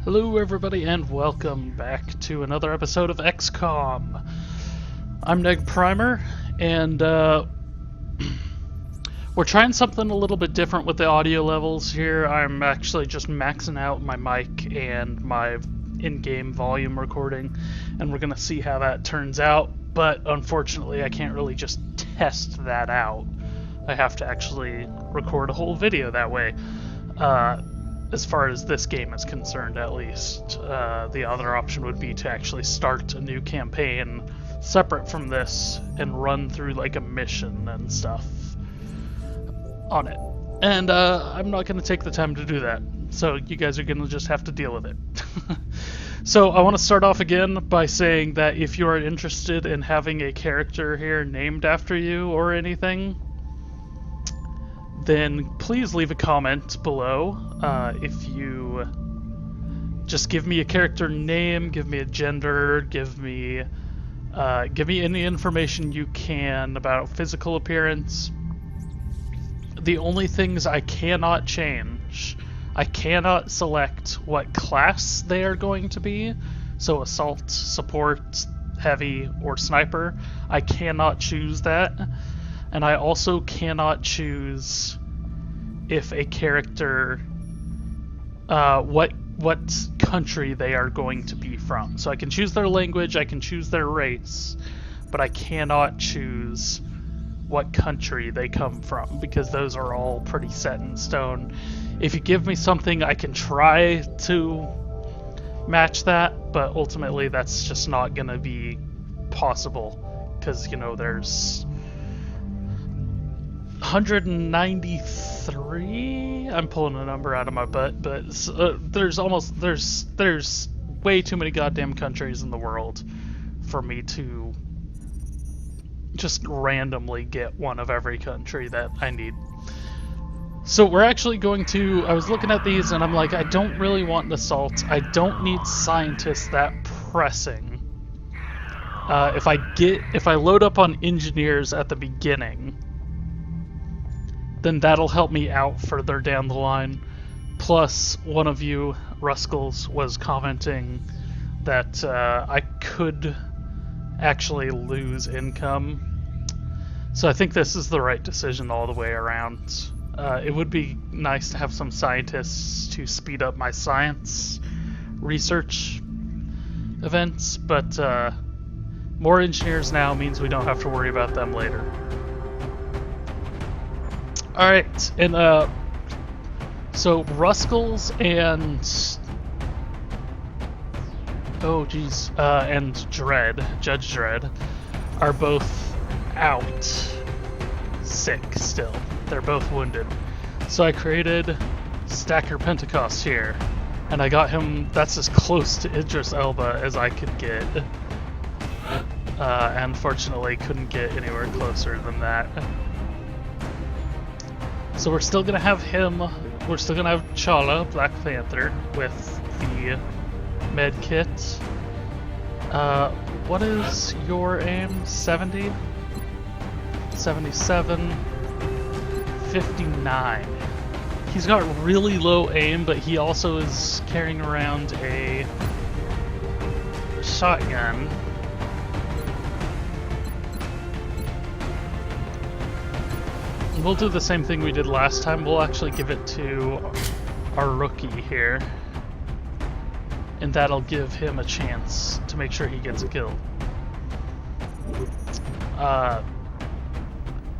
Hello everybody and welcome back to another episode of XCOM. I'm NegPrimer and we're trying something a little bit different with the audio levels here. I'm actually just maxing out my mic and my in-game volume recording, and we're gonna see how that turns out, but unfortunately I can't really just test that out. I have to actually record a whole video that way. As far as this game is concerned, at least. The other option would be to actually start a new campaign separate from this and run through like a mission and stuff on it. And I'm not going to take the time to do that, so you guys are going to just have to deal with it. So I want to start off again by saying that if you are interested in having a character here named after you or anything, then please leave a comment below. If you just give me a character name, give me a gender, give me any information you can about physical appearance. The only things I cannot change, I cannot select what class they are going to be. So assault, support, heavy, or sniper. I cannot choose that. And I also cannot choose if a character, what country they are going to be from. So I can choose their language, I can choose their race, but I cannot choose what country they come from, because those are all pretty set in stone. If you give me something, I can try to match that, but ultimately that's just not going to be possible, because, you know, there's 193. I'm pulling a number out of my butt, but there's way too many goddamn countries in the world for me to just randomly get one of every country that I need. So we're actually going to, I was looking at these and I'm like, I don't really want an assault. I don't need scientists that pressing. If I load up on engineers at the beginning, then that'll help me out further down the line. Plus, one of you, Ruskells, was commenting that I could actually lose income. So I think this is the right decision all the way around. It would be nice to have some scientists to speed up my science research events, but more engineers now means we don't have to worry about them later. Alright, and so Ruskells and and Judge Dredd are both out sick still. They're both wounded. So I created Stacker Pentecost here, and I got him, that's as close to Idris Elba as I could get. Unfortunately couldn't get anywhere closer than that. So we're still gonna have him, we're still gonna have Chala, Black Panther, with the med kit. What is your aim? 70? 77? 59. He's got really low aim, but he also is carrying around a shotgun. We'll do the same thing we did last time. We'll actually give it to our rookie here, and that'll give him a chance to make sure he gets a kill.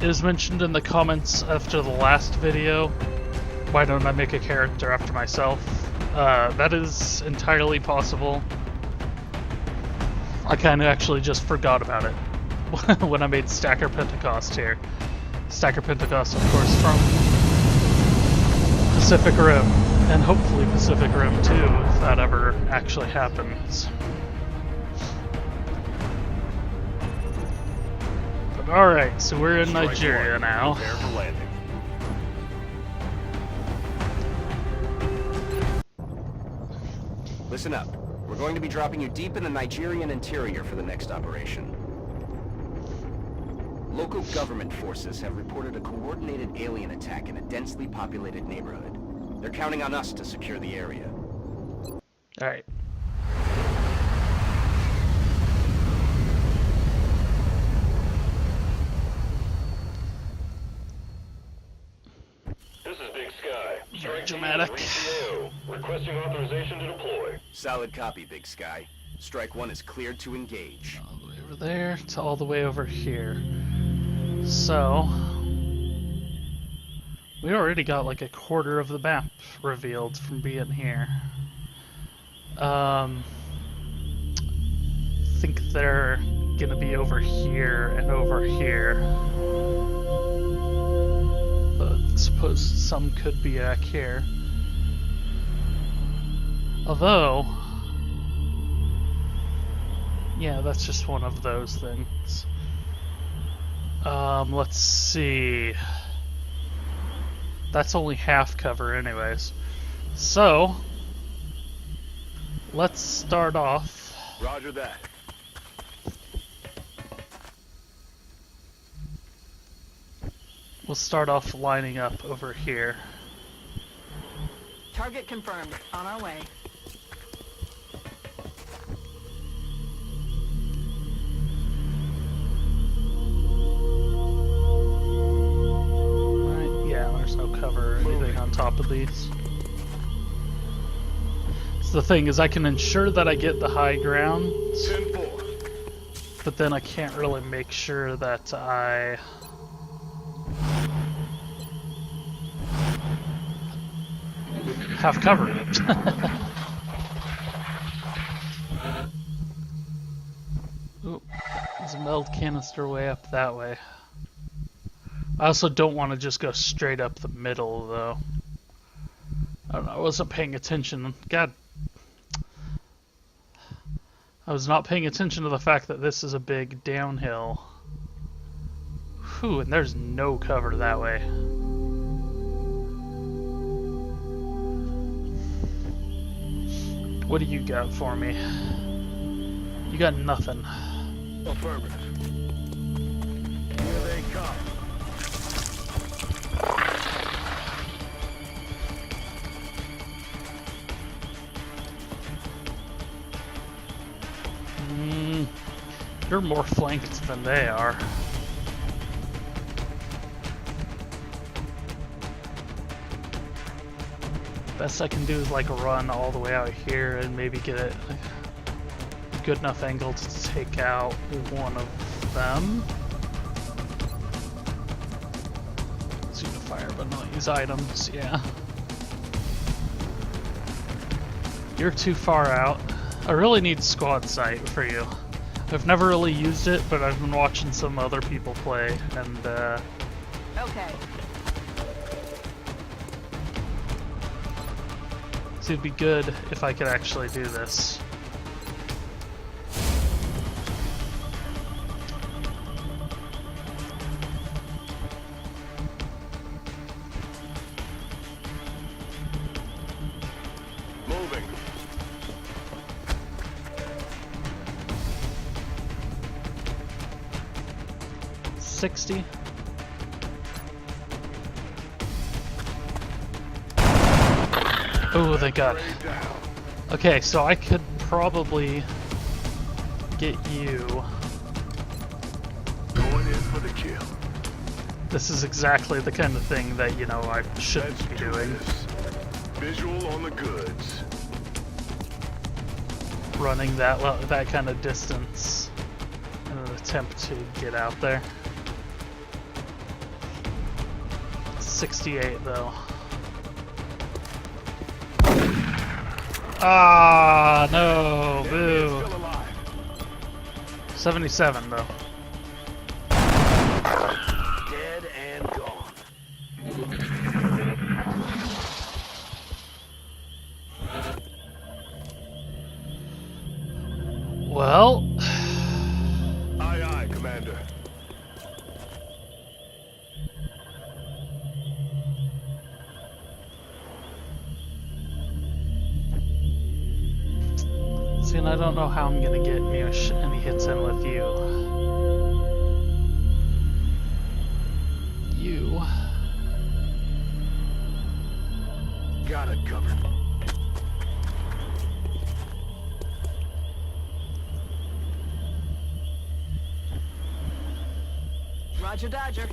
It was mentioned in the comments after the last video, why don't I make a character after myself? That is entirely possible. I kind of actually just forgot about it when I made Stacker Pentecost here. Stacker Pentecost, of course, from Pacific Rim, and hopefully Pacific Rim 2, if that ever actually happens. But alright, so we're in Nigeria now. Listen up. We're going to be dropping you deep in the Nigerian interior for the next operation. Local government forces have reported a coordinated alien attack in a densely populated neighborhood. They're counting on us to secure the area. All right. This is Big Sky. Very Strike team dramatic. is reaching AO. Requesting authorization to deploy. Solid copy, Big Sky. Strike 1 is cleared to engage. All the way over there to all the way over here. So we already got like a quarter of the map revealed from being here. Think they're gonna be over here and over here. But I suppose some could be back here. Although, yeah, that's just one of those things. Let's see. That's only half cover anyways. So, let's start off. Roger that. We'll start off lining up over here. Target confirmed. On our way. Right, yeah, there's no cover or anything on top of these. So the thing is, I can ensure that I get the high ground, 10-4. but then I can't really make sure that I have cover. Ooh, there's a meld canister way up that way. I also don't want to just go straight up the middle, though. I don't know, I wasn't paying attention. God. I was not paying attention to the fact that this is a big downhill. Whew, and there's no cover that way. What do you got for me? You got nothing. Affirmative. Here they come. You're more flanked than they are. Best I can do is like run all the way out here and maybe get a good enough angle to take out one of them. So you can fire but not use items, yeah. You're too far out. I really need squad sight for you. I've never really used it, but I've been watching some other people play, and Okay. so it'd be good if I could actually do this. Moving. $60. Oh, thank God. Raid down. Okay, so I could probably get you. Going in for the kill. This is exactly the kind of thing that, you know, I shouldn't Let's be do doing. this. Visual on the goods. Running that kind of distance in an attempt to get out there. 68 though. Ah, no, boo. Still alive. 77 though. Dead and gone. Well, Aye, aye, Commander. see, and I don't know how I'm gonna get any hits in with you. You. Got it covered. Roger, Dodger.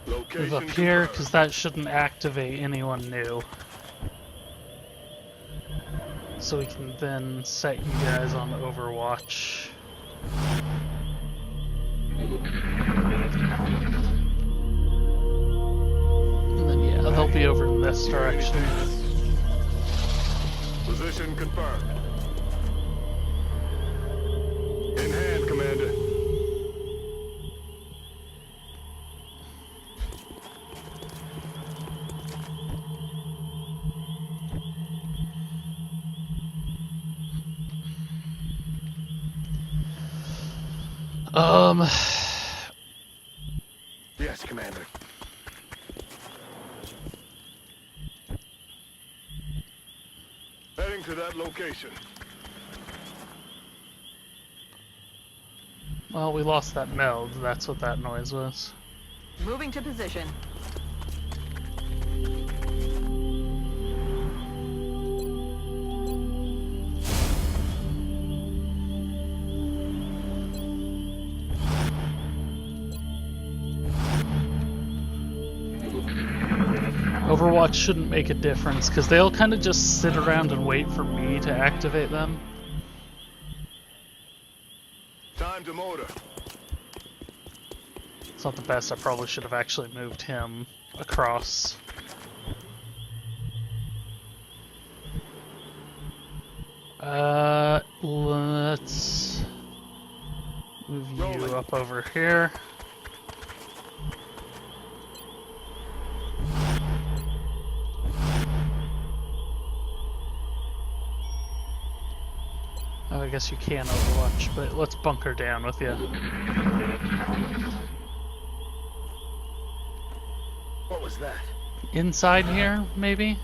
Move Location up here, confirmed. because that shouldn't activate anyone new. So we can then set you guys on Overwatch. And then yeah, they'll be over in this direction. Position confirmed. In hand, Commander. Yes, Commander. Heading to that location. Well, we lost that meld, that's what that noise was. Moving to position. Overwatch shouldn't make a difference, because they'll kind of just sit around and wait for me to activate them. Time to motor. It's not the best, I probably should have actually moved him across. Let's move you up over here. Oh, I guess you can Overwatch, but let's bunker down with you. What was that? Inside here, maybe?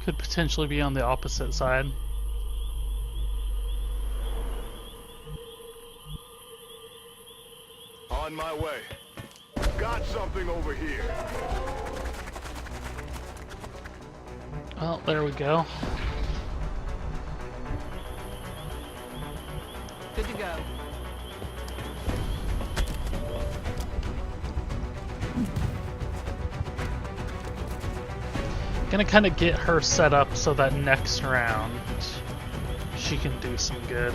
Could potentially be on the opposite side. On my way. Got something over here. Well, there we go. Good to go. Gonna kind of get her set up so that next round she can do some good.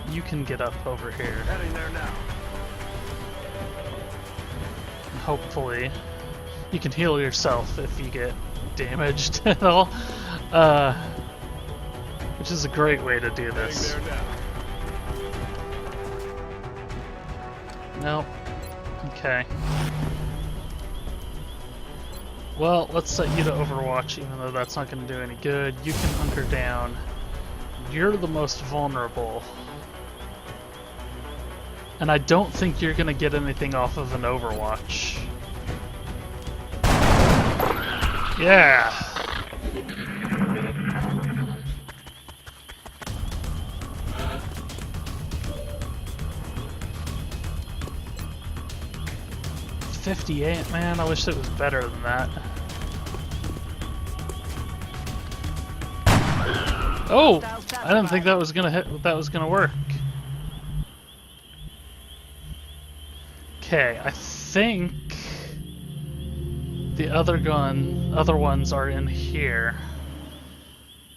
You can get up over here. Heading there now. Hopefully, you can heal yourself if you get damaged at all. Which is a great way to do this. Heading there now. Nope. Okay. Well, let's set you to Overwatch, even though that's not going to do any good. You can hunker down. You're the most vulnerable. And I don't think you're going to get anything off of an Overwatch. Yeah! $58, man, I wish it was better than that. Oh! I didn't think that was gonna work. Okay, I think the other ones are in here.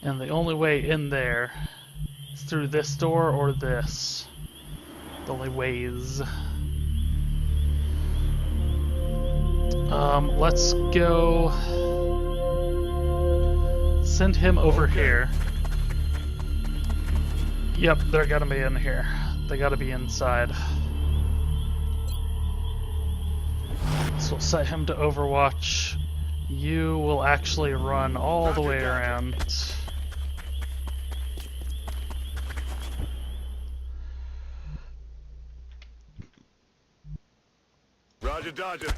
And the only way in there is through this door or this. The only ways. Let's go send him over here. Yep, they're gotta be in here. They gotta be inside. So we'll set him to Overwatch. You will actually run all the way around. Roger, Dodger.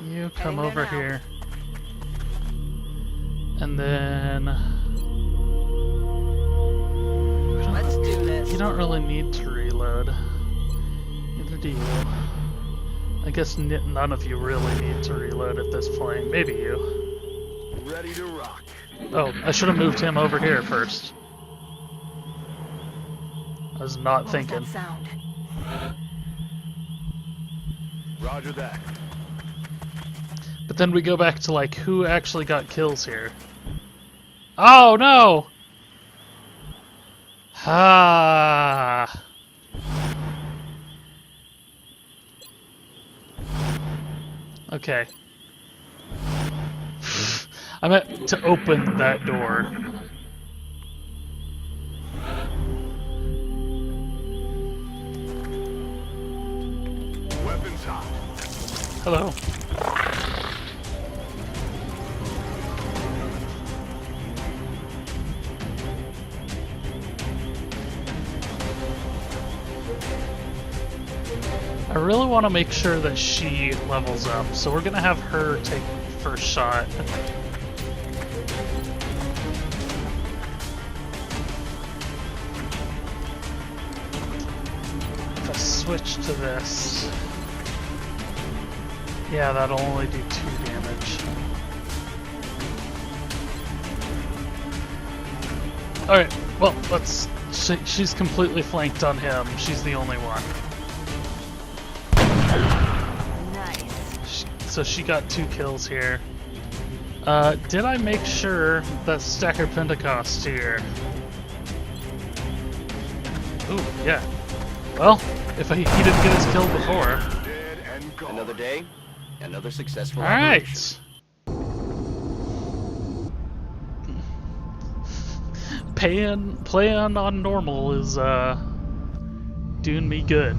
You come Heading there over now. here. And then... Let's do this. You don't really need to reload. Neither do you. I guess none of you really need to reload at this point. Maybe you. Ready to rock. Oh, I should have moved him over here first. I was not What was thinking. that sound? Roger that. But then we go back to, like, who actually got kills here? Oh, no! Ah. Okay. I meant to open that door. Weapons hot. Hello. I really want to make sure that she levels up, so we're gonna have her take first shot. If I switch to this, yeah, that'll only do 2 damage. Alright, well, she's completely flanked on him. She's the only one. Nice. So she got 2 kills here. Did I make sure that Stacker Pentecost here? Ooh, yeah. Well, if he didn't get his kill before. Dead and gone. Another day, another successful operation. Alright. Playing on normal is doing me good.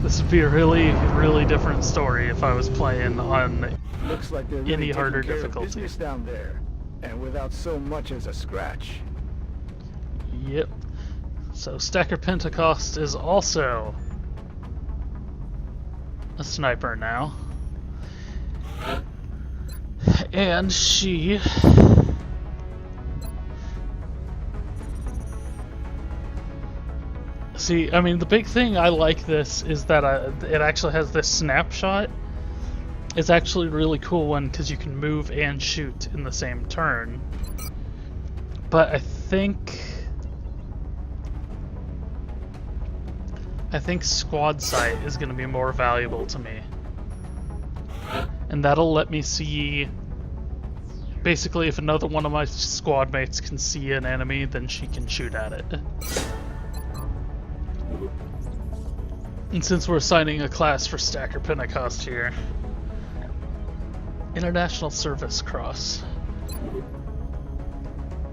This would be a really, really different story if I was playing on Looks like they're really any harder taking care of difficulty. business down there, and without so much as a scratch. Yep. So Stacker Pentecost is also a sniper now. And she... See, I mean, the big thing I like this is that it actually has this snapshot. It's actually a really cool one because you can move and shoot in the same turn. But I think squad sight is going to be more valuable to me. And that'll let me see... Basically, if another one of my squad mates can see an enemy, then she can shoot at it. And since we're assigning a class for Stacker Pentecost here, International Service Cross.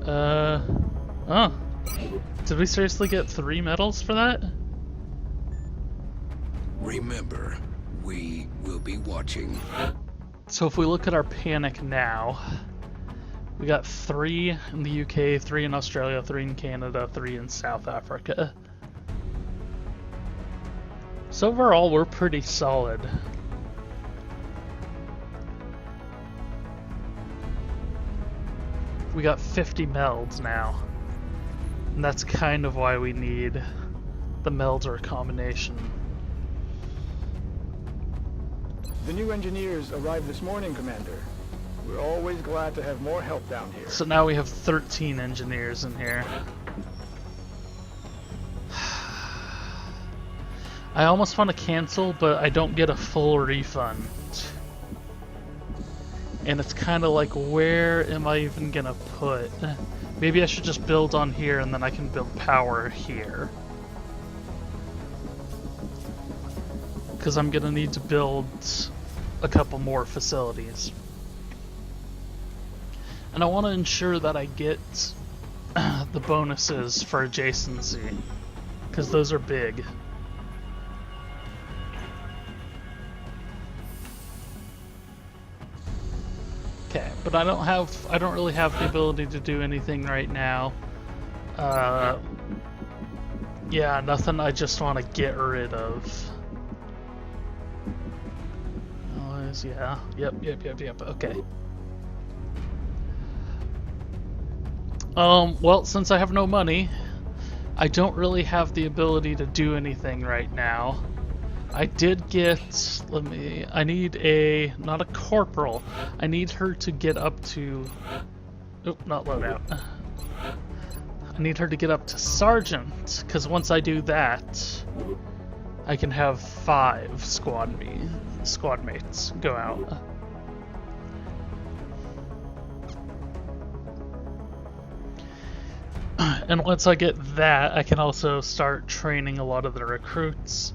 Oh. Did we seriously get 3 medals for that? Remember, we will be watching. So if we look at our panic now, we got 3 in the UK, 3 in Australia, 3 in Canada, 3 in South Africa. So overall, we're pretty solid. We got 50 melds now. And that's kind of why we need the meld or combination. The new engineers arrived this morning, Commander. We're always glad to have more help down here. So now we have 13 engineers in here. I almost want to cancel, but I don't get a full refund. And it's kind of like, where am I even gonna put? Maybe I should just build on here and then I can build power here. Because I'm gonna need to build a couple more facilities. And I want to ensure that I get the bonuses for adjacency, because those are big. Okay, but I don't really have the ability to do anything right now. Yeah, nothing I just want to get rid of. Yeah, yep, okay. Well, since I have no money, I don't really have the ability to do anything right now. I did get, I need not a corporal. I need her to get up to, not loadout. I need her to get up to sergeant, because once I do that, I can have 5 squad mates go out. And once I get that, I can also start training a lot of the recruits.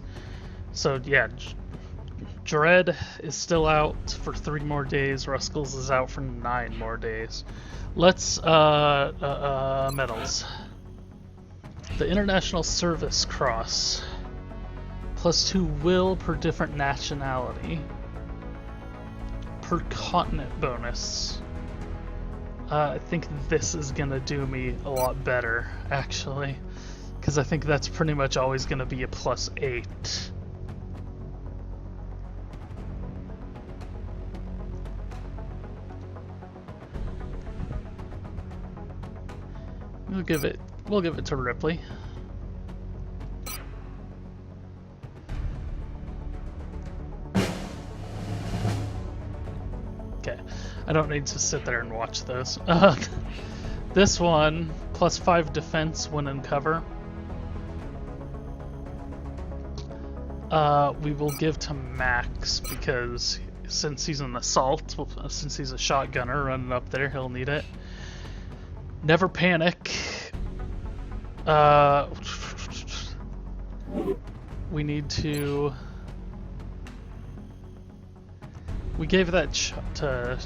So yeah, Dread is still out for 3 more days. Ruskles is out for 9 more days. Let's, medals. The International Service Cross. +2 will per different nationality. Per continent bonus. I think this is gonna do me a lot better, actually. Because I think that's pretty much always gonna be a +8. We'll give it to Ripley. Okay, I don't need to sit there and watch those. This one, +5 defense when in cover. We will give to Max because since he's an assault, since he's a shotgunner running up there, he'll need it. Never panic. We need to. We gave that to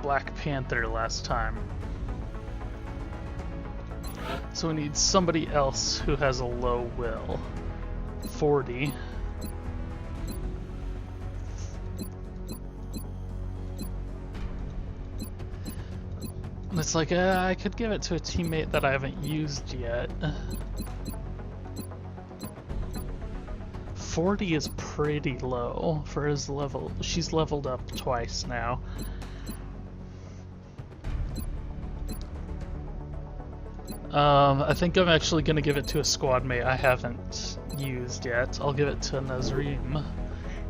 Black Panther last time. So we need somebody else who has a low will. 40. And it's like, I could give it to a teammate that I haven't used yet. 40 is pretty low for his level. She's leveled up twice now. I think I'm actually gonna give it to a squad mate I haven't used yet. I'll give it to Nazreem.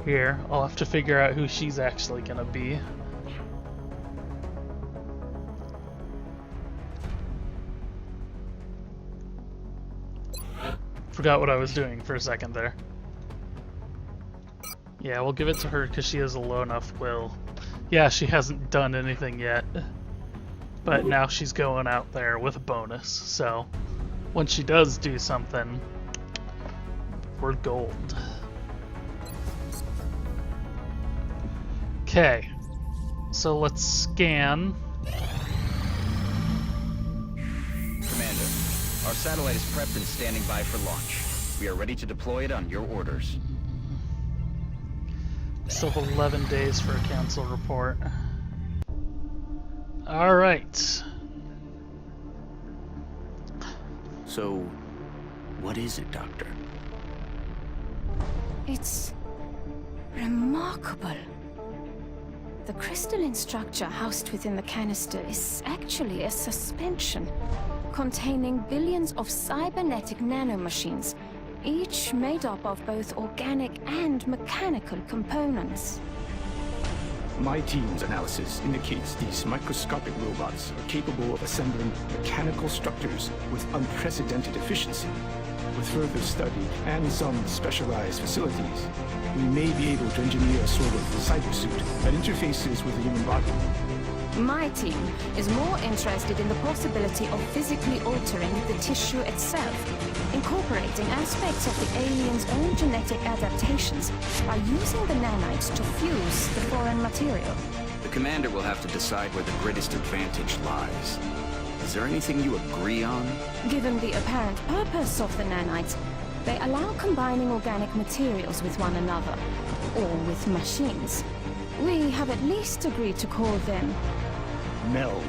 Here, I'll have to figure out who she's actually gonna be. Forgot what I was doing for a second there. Yeah, we'll give it to her because she has a low enough will. Yeah, she hasn't done anything yet. But now she's going out there with a bonus, so when she does do something, we're gold. Okay, so let's scan. Commander, our satellite is prepped and standing by for launch. We are ready to deploy it on your orders. Still have 11 days for a council report. Alright. So, what is it, Doctor? It's remarkable. The crystalline structure housed within the canister is actually a suspension containing billions of cybernetic nanomachines, each made up of both organic and mechanical components. My team's analysis indicates these microscopic robots are capable of assembling mechanical structures with unprecedented efficiency. With further study and some specialized facilities, we may be able to engineer a sort of cybersuit that interfaces with the human body. My team is more interested in the possibility of physically altering the tissue itself, incorporating aspects of the alien's own genetic adaptations by using the nanites to fuse the foreign material. The commander will have to decide where the greatest advantage lies. Is there anything you agree on? Given the apparent purpose of the nanites, they allow combining organic materials with one another, or with machines. We have at least agreed to call them Meld.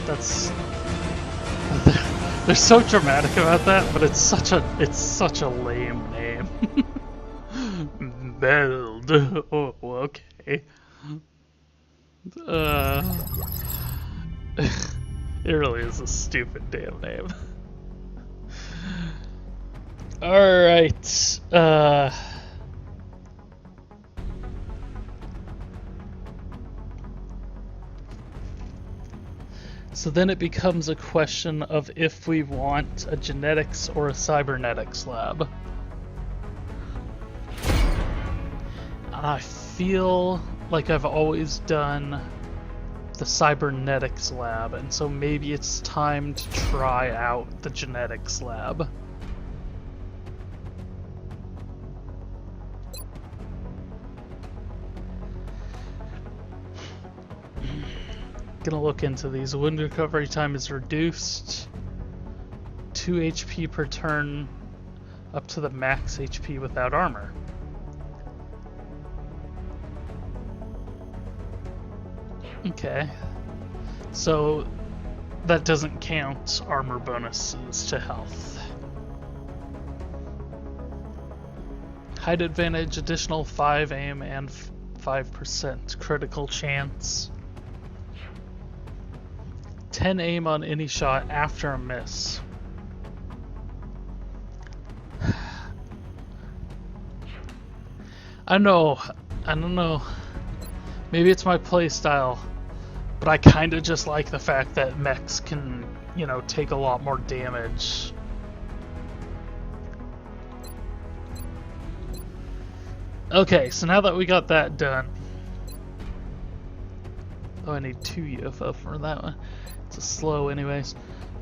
That's they're so dramatic about that, but it's such a lame name. Meld. Oh, okay. It really is a stupid damn name. Alright, so then it becomes a question of if we want a genetics or a cybernetics lab. And I feel like I've always done the cybernetics lab, and so maybe it's time to try out the genetics lab. Gonna look into these. Wound recovery time is reduced. 2 HP per turn up to the max HP without armor. Okay. So that doesn't count armor bonuses to health. Height advantage, additional 5 aim and 5% critical chance. 10 aim on any shot after a miss. I don't know. Maybe it's my playstyle, but I kind of just like the fact that mechs can, you know, take a lot more damage. Okay, so now that we got that done, oh, I need 2 UFO for that one. It's a slow anyways.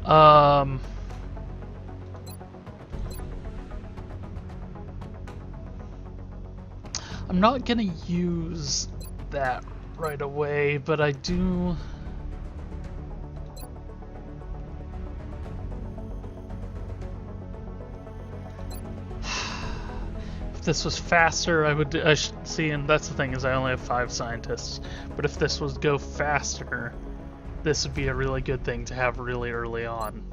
I'm not gonna use that right away, but I do. If this was faster, I should see, and that's the thing, is I only have 5 scientists. But if this was go faster, this would be a really good thing to have really early on.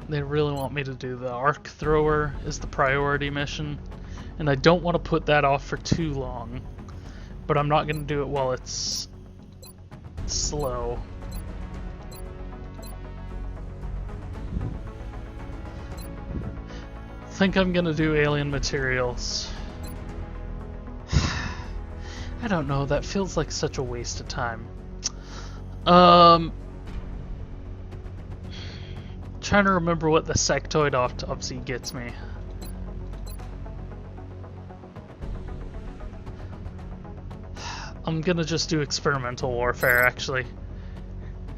They really want me to do the arc thrower is the priority mission, and I don't want to put that off for too long, but I'm not going to do it while it's slow. I think I'm going to do alien materials. I don't know, that feels like such a waste of time. Trying to remember what the sectoid autopsy gets me. I'm gonna just do experimental warfare, actually.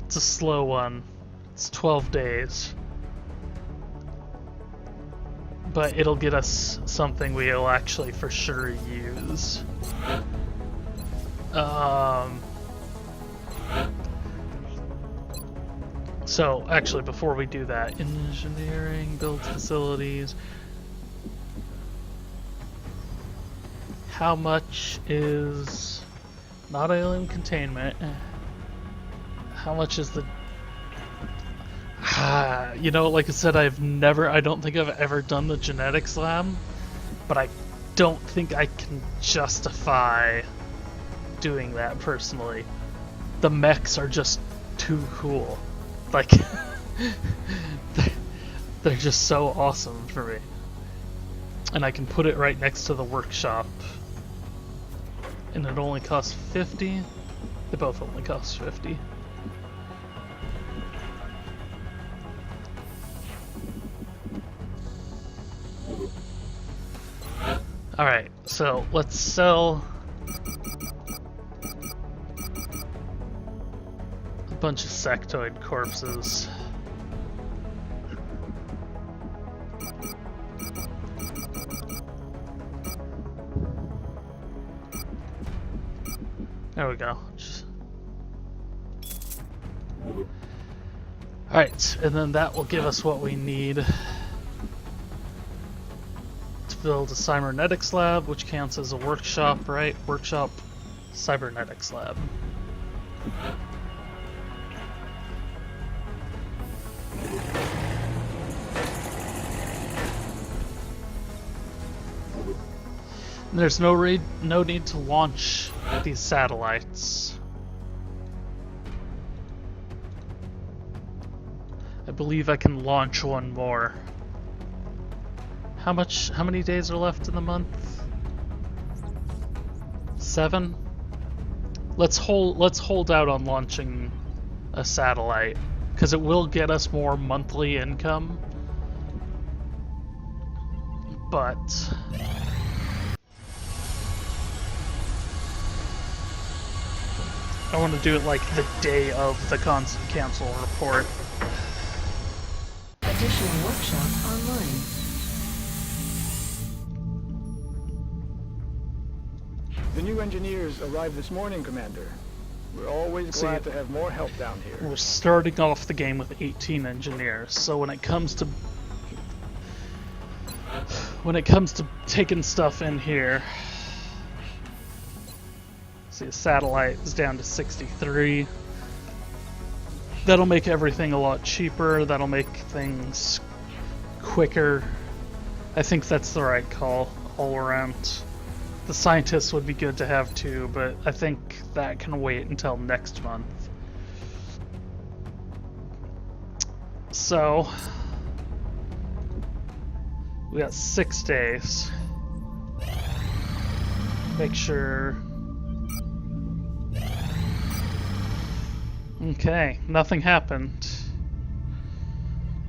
It's a slow one. It's 12 days. But it'll get us something we'll actually for sure use. So, actually, before we do that, engineering, build facilities. How much is not alien containment? How much is the... you know, like I said, I don't think I've ever done the genetics lab, but I don't think I can justify doing that personally. The mechs are just too cool. Like, they're just so awesome for me. And I can put it right next to the workshop. And it only costs 50. They both only cost 50. Alright, so let's sell a bunch of sectoid corpses. There we go. Alright, and then that will give us what we need to build a cybernetics lab, which counts as a workshop, right? Workshop, cybernetics lab. There's no need to launch these satellites. I believe I can launch one more. How many days are left in the month? 7? Let's hold out on launching a satellite, because it will get us more monthly income. But I want to do it like the day of the cancel report. Additional workshop online. The new engineers arrived this morning, Commander. We're always glad to have more help down here. We're starting off the game with 18 engineers, so when it comes to taking stuff in here, see, a satellite is down to 63. That'll make everything a lot cheaper. That'll make things quicker. I think that's the right call all around. The scientists would be good to have too, but I think that can wait until next month. So we got 6 days. Make sure. Okay, nothing happened.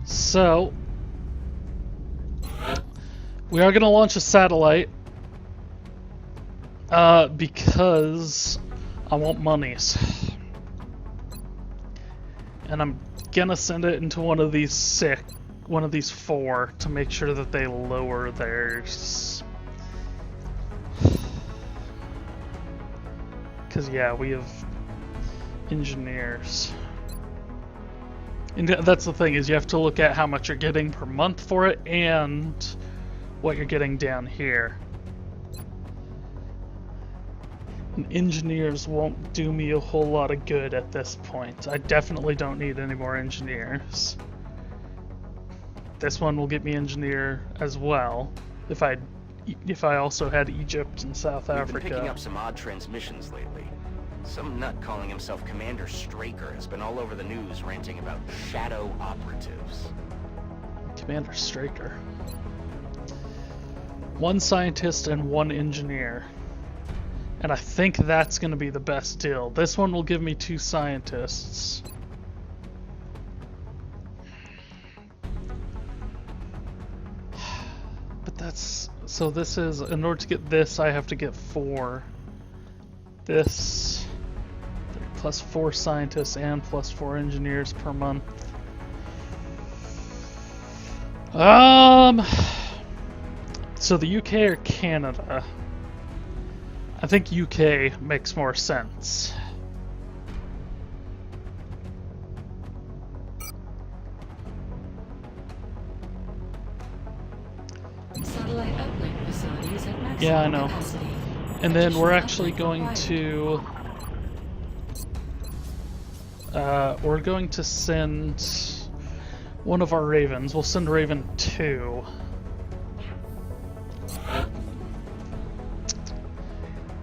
So we are going to launch a satellite because I want monies. And I'm gonna send it into one of these 4 to make sure that they lower theirs. Because yeah, we have engineers. And that's the thing, is you have to look at how much you're getting per month for it and what you're getting down here. And engineers won't do me a whole lot of good at this point. I definitely don't need any more engineers. This one will get me engineer as well, if I also had Egypt and South Africa. We've been picking up some odd transmissions lately. Some nut calling himself Commander Straker has been all over the news ranting about shadow operatives. Commander Straker. 1 scientist and 1 engineer. And I think that's going to be the best deal. This one will give me 2 scientists. But that's... So this is... In order to get this, I have to get 4. This... Plus 4 scientists and plus 4 engineers per month. So the UK or Canada? I think UK makes more sense. Satellite uplink facilities at maximum Yeah, I know. capacity. And then we're Additional actually uplink going required. to... we're going to send one of our Ravens. We'll send Raven 2.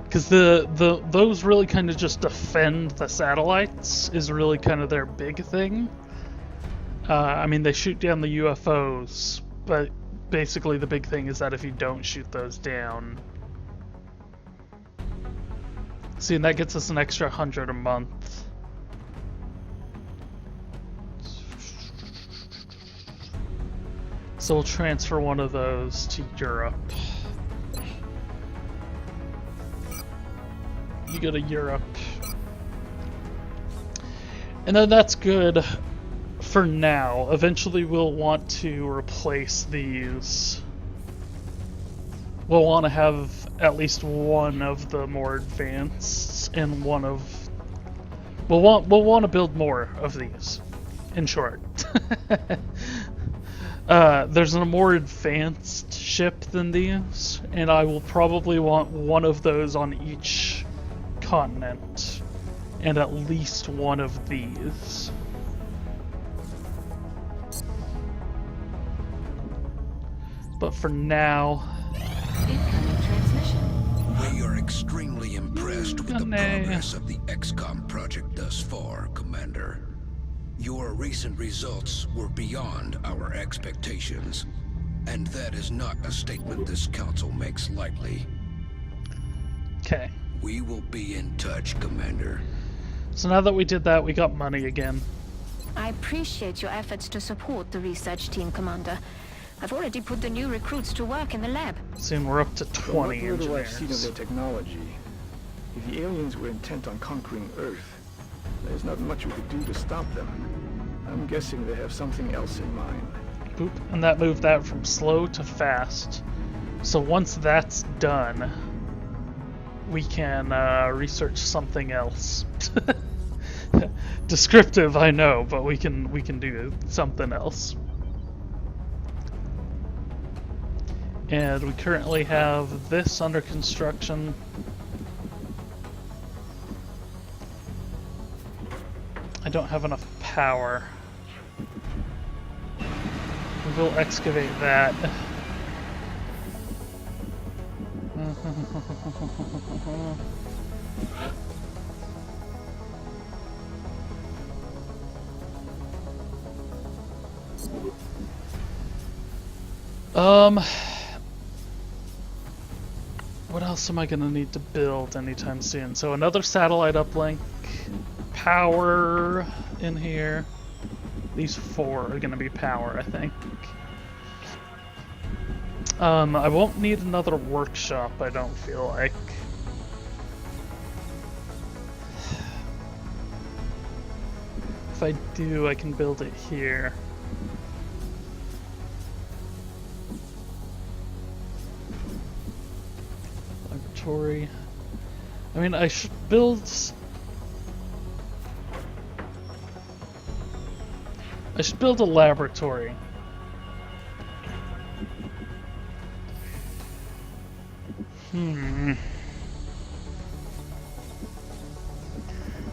Because those really kind of just defend the satellites is really kind of their big thing. I mean, they shoot down the UFOs, but basically the big thing is that if you don't shoot those down... See, and that gets us an extra 100 a month. So we'll transfer one of those to Europe. You go to Europe. And then that's good for now. Eventually we'll want to replace these. We'll want to have at least one of the more advanced and one of... We'll want to build more of these, in short. There's a more advanced ship than these, and I will probably want one of those on each continent, and at least one of these. But for now... Incoming transmission. extremely impressed with the progress of the XCOM project thus far, Commander. Your recent results were beyond our expectations, and that is not a statement this council makes lightly. Okay. We will be in touch, Commander. So now that we did that, we got money again. I appreciate your efforts to support the research team, Commander. I've already put the new recruits to work in the lab. Soon we're up to 20 From what little I've seen of engineers. their technology, if the aliens were intent on conquering Earth, there's not much we could do to stop them. I'm guessing they have something else in mind. Boop. And that moved that from slow to fast. So once that's done, we can research something else. Descriptive, I know, but we can do something else. And we currently have this under construction. I don't have enough power. We will excavate that. What else am I gonna need to build anytime soon? So another satellite uplink, power in here. These 4 are gonna be power, I think. I won't need another workshop, I don't feel like. If I do, I can build it here. Laboratory. I mean, I should build... I should build a laboratory.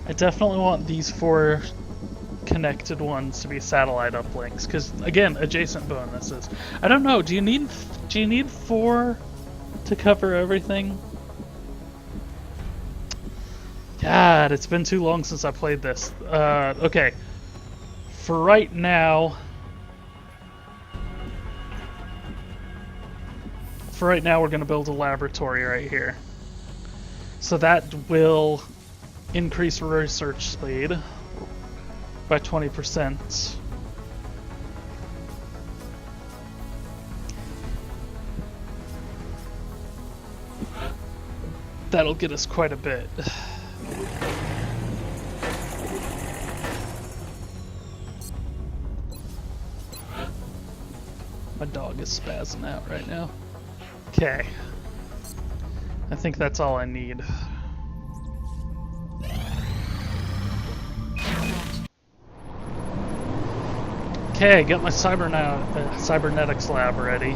I definitely want these 4 connected ones to be satellite uplinks, because again, adjacent bonuses. I don't know. Do you need 4 to cover everything? God, it's been too long since I played this. Okay. For right now, we're going to build a laboratory right here. So that will increase research speed by 20%. That'll get us quite a bit. My dog is spazzing out right now. Okay. I think that's all I need. Okay, got my cybernetics lab ready.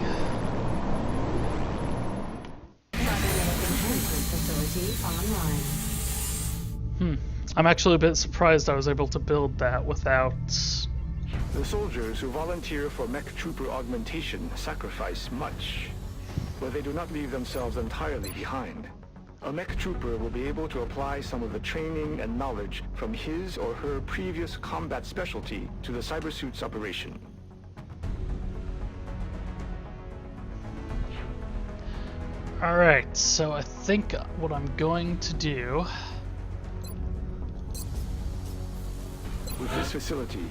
I'm actually a bit surprised I was able to build that without... The soldiers who volunteer for mech trooper augmentation sacrifice much, but they do not leave themselves entirely behind. A mech trooper will be able to apply some of the training and knowledge from his or her previous combat specialty to the cybersuit's operation. Alright, so I think what I'm going to do... With this facility,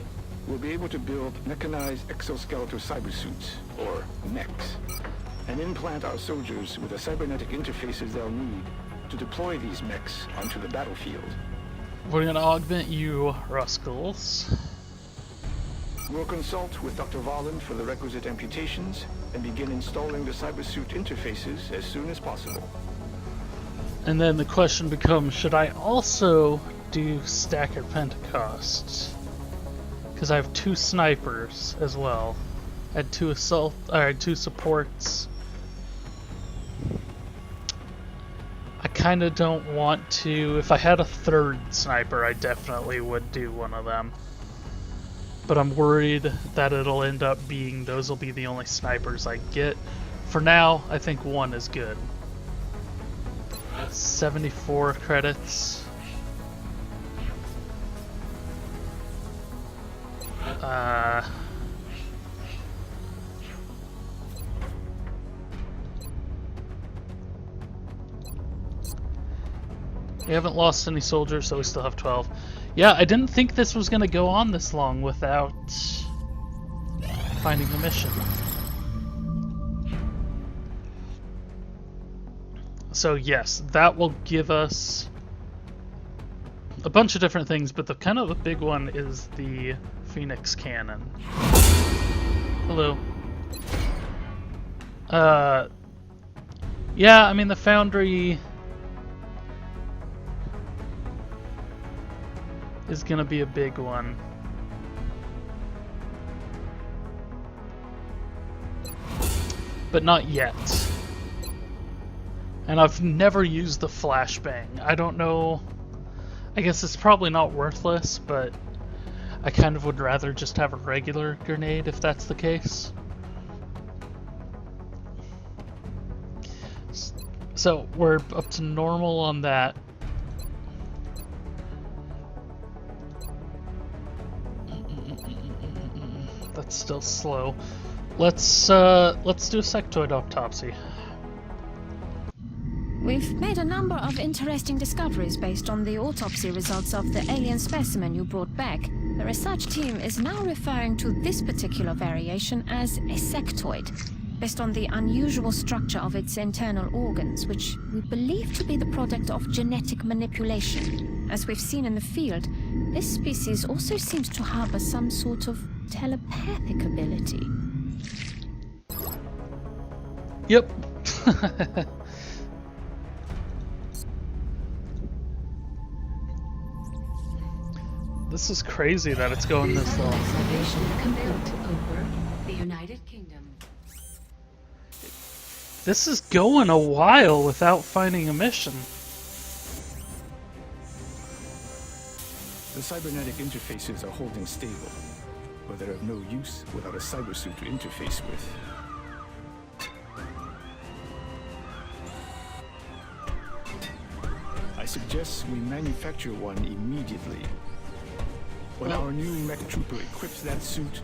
we'll be able to build mechanized exoskeletal cybersuits, or mechs, and implant our soldiers with the cybernetic interfaces they'll need to deploy these mechs onto the battlefield. We're gonna augment you, Ruscals. We'll consult with Dr. Volland for the requisite amputations and begin installing the cybersuit interfaces as soon as possible. And then the question becomes, should I also do Stacker Pentecost? Because I have 2 snipers as well. I had 2 2 supports. I kind of don't want to. If I had a 3rd sniper, I definitely would do one of them. But I'm worried that it'll end up being those will be the only snipers I get. For now, I think 1 is good. 74 credits. We haven't lost any soldiers, so we still have 12. Yeah, I didn't think this was going to go on this long without finding the mission. So yes, that will give us a bunch of different things, but the kind of the big one is the Phoenix Cannon. Hello. Yeah, I mean the Foundry is gonna be a big one. But not yet. And I've never used the flashbang. I don't know. I guess it's probably not worthless, but I kind of would rather just have a regular grenade if that's the case. So we're up to normal on that. That's still slow. Let's do a sectoid autopsy. We've made a number of interesting discoveries based on the autopsy results of the alien specimen you brought back. The research team is now referring to this particular variation as a sectoid, based on the unusual structure of its internal organs, which we believe to be the product of genetic manipulation. As we've seen in the field, this species also seems to harbor some sort of telepathic ability. Yep. This is crazy that it's going this long. Observation complete over the United Kingdom. This is going a while without finding a mission. The cybernetic interfaces are holding stable, but they're of no use without a cybersuit to interface with. I suggest we manufacture one immediately. When our new mech trooper equips that suit,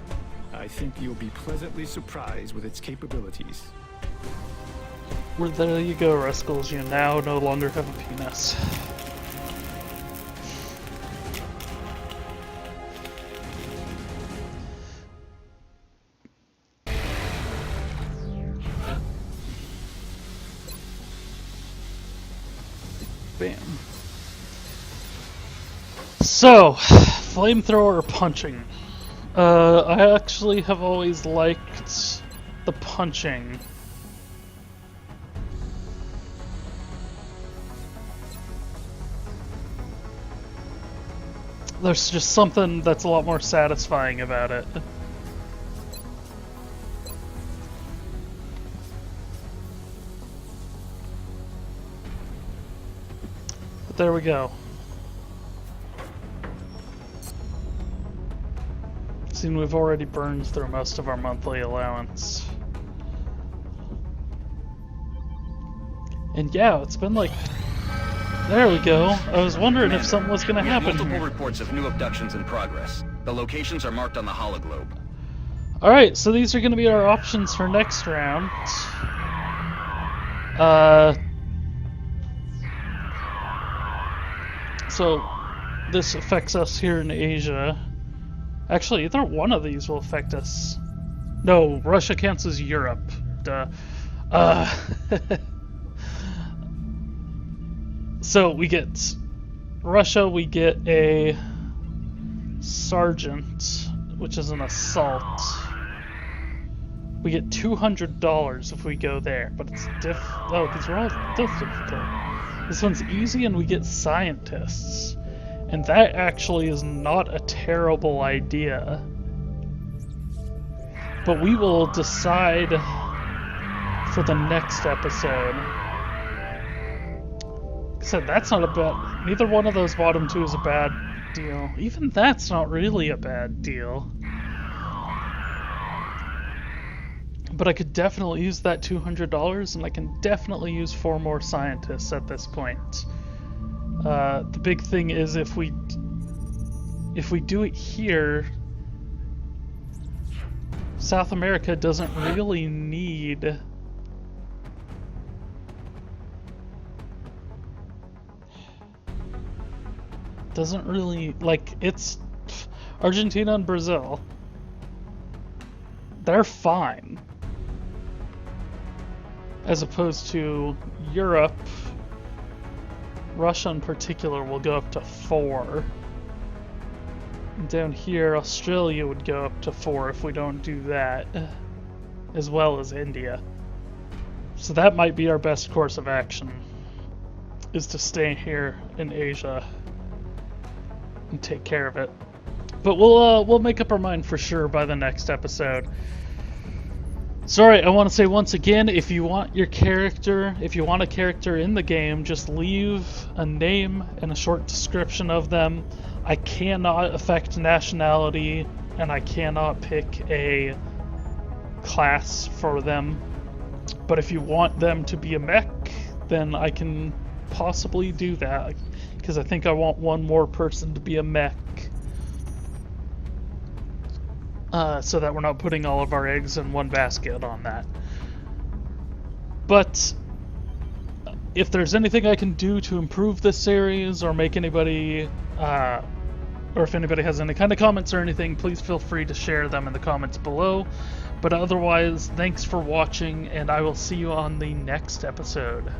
I think you'll be pleasantly surprised with its capabilities. Well, there you go, Rascals. You now no longer have a penis. Bam. So, flamethrower or punching? I actually have always liked the punching. There's just something that's a lot more satisfying about it. But there we go. Seeing we've already burned through most of our monthly allowance. And yeah, it's been like... There we go. I was wondering if something was going to happen. Multiple reports of new abductions in progress. The locations are marked on the hologlobe. Alright, so these are going to be our options for next round. So, this affects us here in Asia. Actually, either one of these will affect us. No, Russia cancels Europe. Duh. So we get Russia, we get a sergeant, which is an assault. We get $200 if we go there, but it's oh, these are all difficult. This one's easy, and we get scientists, and that actually is not a terrible idea. But we will decide for the next episode. Like I said, that's not a bad... Neither one of those bottom two is a bad deal. Even that's not really a bad deal. But I could definitely use that $200, and I can definitely use 4 more scientists at this point. The big thing is if we do it here, South America doesn't really need... Doesn't really, like, it's Argentina and Brazil. They're fine. As opposed to Europe, Russia in particular will go up to 4. And down here, Australia would go up to 4 if we don't do that. As well as India. So that might be our best course of action, is to stay here in Asia and take care of it. But we'll make up our mind for sure by the next episode. Sorry, I want to say once again, if you want a character in the game, just leave a name and a short description of them. I cannot affect nationality, and I cannot pick a class for them. But if you want them to be a mech, then I can possibly do that, because I think I want one more person to be a mech. So that we're not putting all of our eggs in one basket on that. But if there's anything I can do to improve this series, or make anybody, or if anybody has any kind of comments or anything, please feel free to share them in the comments below. But otherwise, thanks for watching, and I will see you on the next episode.